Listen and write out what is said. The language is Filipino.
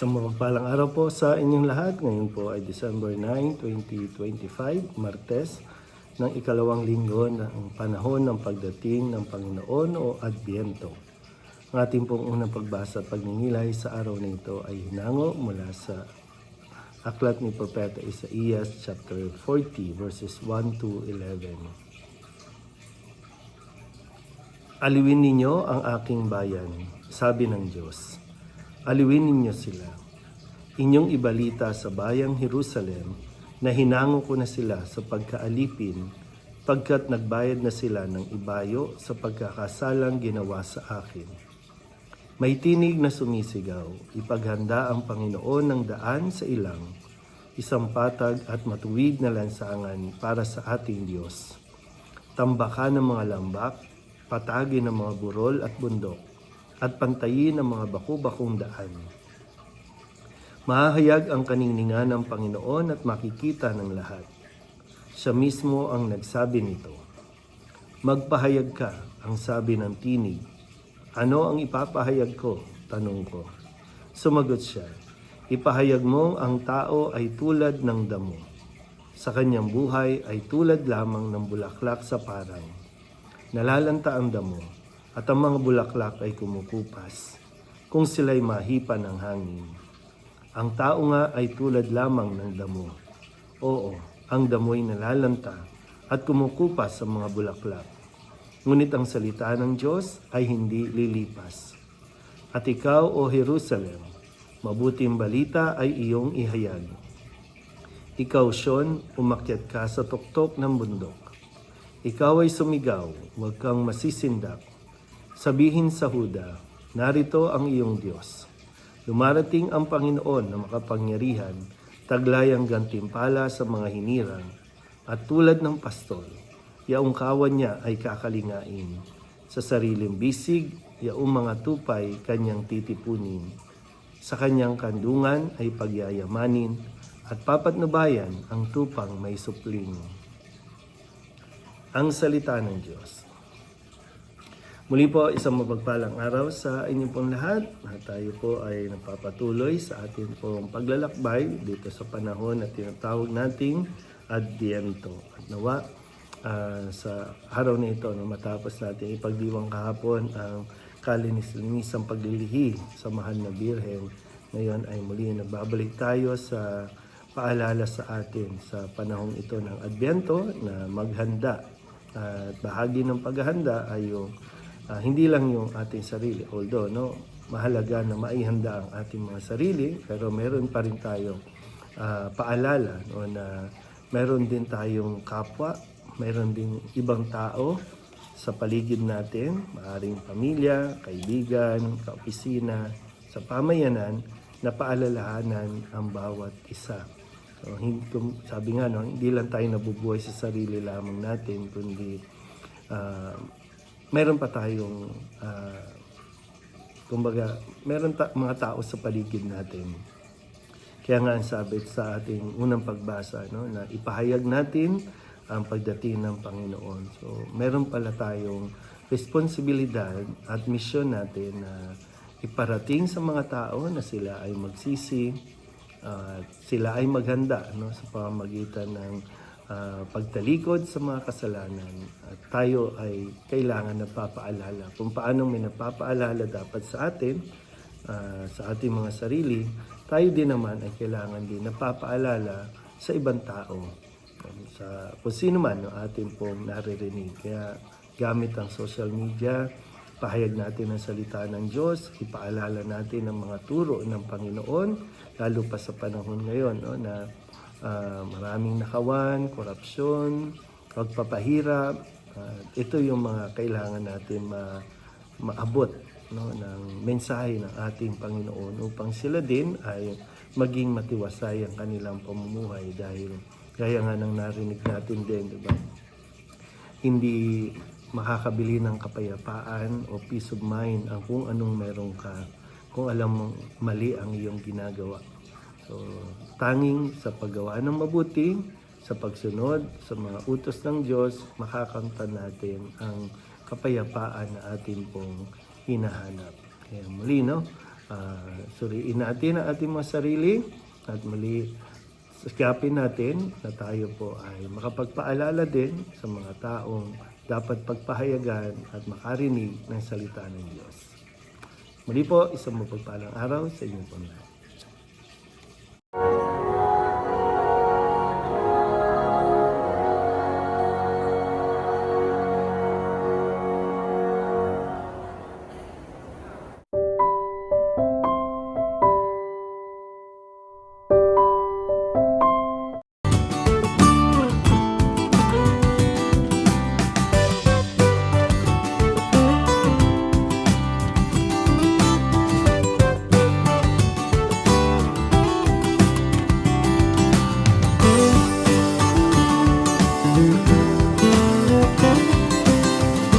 Isang mapagpalang araw po sa inyong lahat. Ngayon po ay December 9, 2025, Martes, ng ikalawang linggo ng panahon ng pagdating ng Panginoon o Adbyento. Ang ating pong unang pagbasa at pagninilay sa araw na ito ay hinango mula sa aklat ni Propeta Isaías chapter 40 verses 1 to 11. Aliwin ninyo ang aking bayan, sabi ng Diyos. Aliwin ninyo sila. Inyong ibalita sa bayang Jerusalem na hinango ko na sila sa pagkaalipin pagkat nagbayad na sila ng ibayo sa pagkakasalang ginawa sa akin. May tinig na sumisigaw, ipaghanda ang Panginoon ng daan sa ilang, isang patag at matuwid na lansangan para sa ating Diyos. Tambakan ng mga lambak, patagin ng mga burol at bundok, at pantayin ang mga baku-bakong daan. Mahahayag ang kaningningan ng Panginoon at makikita ng lahat. Siya mismo ang nagsabi nito. Magpahayag ka, ang sabi ng tinig. Ano ang ipapahayag ko? Tanong ko. Sumagot siya, ipahayag mo ang tao ay tulad ng damo. Sa kanyang buhay ay tulad lamang ng bulaklak sa parang. Nalalanta ang damo at ang mga bulaklak ay kumukupas kung sila'y mahipa ng hangin. Ang tao nga ay tulad lamang ng damo. Oo, ang damo'y nalalanta at kumukupas sa mga bulaklak. Ngunit ang salita ng Diyos ay hindi lilipas. At ikaw, O Jerusalem, mabuting balita ay iyong ihayag. Ikaw, Sion, umakyat ka sa tuktok ng bundok. Ikaw ay sumigaw, huwag kang masisindak. Sabihin sa Huda, narito ang iyong Diyos. Lumarating ang Panginoon na makapangyarihan, taglayang gantimpala sa mga hinirang, at tulad ng pastol, yaong kawan niya ay kakalingain. Sa sariling bisig, yaong mga tupay kanyang titipunin. Sa kanyang kandungan ay pagyayamanin, at papatnubayan ang tupang may supling. Ang salita ng Diyos. Muli po, isang mapagpalang araw sa inyong pong lahat. Tayo po ay napapatuloy sa ating pong paglalakbay dito sa panahon na tinatawag nating Adbyento. At nawa, sa araw na ito, matapos natin ipagdiwang kahapon ang kalinis-linisang paglilihi sa mahal na Birhen, ngayon ay muli nagbabalik tayo sa paalala sa atin sa panahong ito ng Adbyento na maghanda. At bahagi ng paghahanda ay yung hindi lang yung ating sarili, although mahalaga na maihanda ang ating mga sarili, pero meron pa rin tayong paalala na meron din tayong kapwa, meron din ibang tao sa paligid natin, maaring pamilya, kaibigan, kaopisina, sa pamayanan na paalalahanan ang bawat isa. So, sabi nga, hindi lang tayo nabubuhay sa sarili lamang natin, kundi meron pa tayong, kumbaga, meron mga tao sa paligid natin. Kaya nga ang sabi sa ating unang pagbasa, na ipahayag natin ang pagdating ng Panginoon. So, meron pala tayong responsibilidad at misyon natin na iparating sa mga tao na sila ay magsisi, sila ay maghanda sa pamamagitan ng pagtalikod sa mga kasalanan, at tayo ay kailangan na papaalala kung paano may napapaalala dapat sa atin, sa ating mga sarili. Tayo din naman ay kailangan din napapaalala sa ibang tao, sa kung sino man ang ating pong naririnig. Kaya gamit ang social media, pahayag natin ang salita ng Diyos, ipaalala natin ang mga turo ng Panginoon, lalo pa sa panahon ngayon na maraming nakawan, korupsyon, pagpapahirap. Ito yung mga kailangan natin maabot ng mensahe ng ating Panginoon upang sila din ay maging matiwasay ang kanilang pamumuhay, dahil gaya nga ng narinig natin din, diba? Hindi makakabili ng kapayapaan o peace of mind ang kung anong meron ka, kung alam mong mali ang iyong ginagawa. So, tanging sa paggawa ng mabuti, sa pagsunod sa mga utos ng Diyos, makakamtan natin ang kapayapaan na atin pong hinahanap. Kaya muli, Suriin natin ang ating mga sarili at muli sikapin natin na tayo po ay makapagpaalala din sa mga taong dapat pagpahayagan at makarinig ng salita ng Diyos. Muli po, isang mapagpalang araw sa inyong pamilya.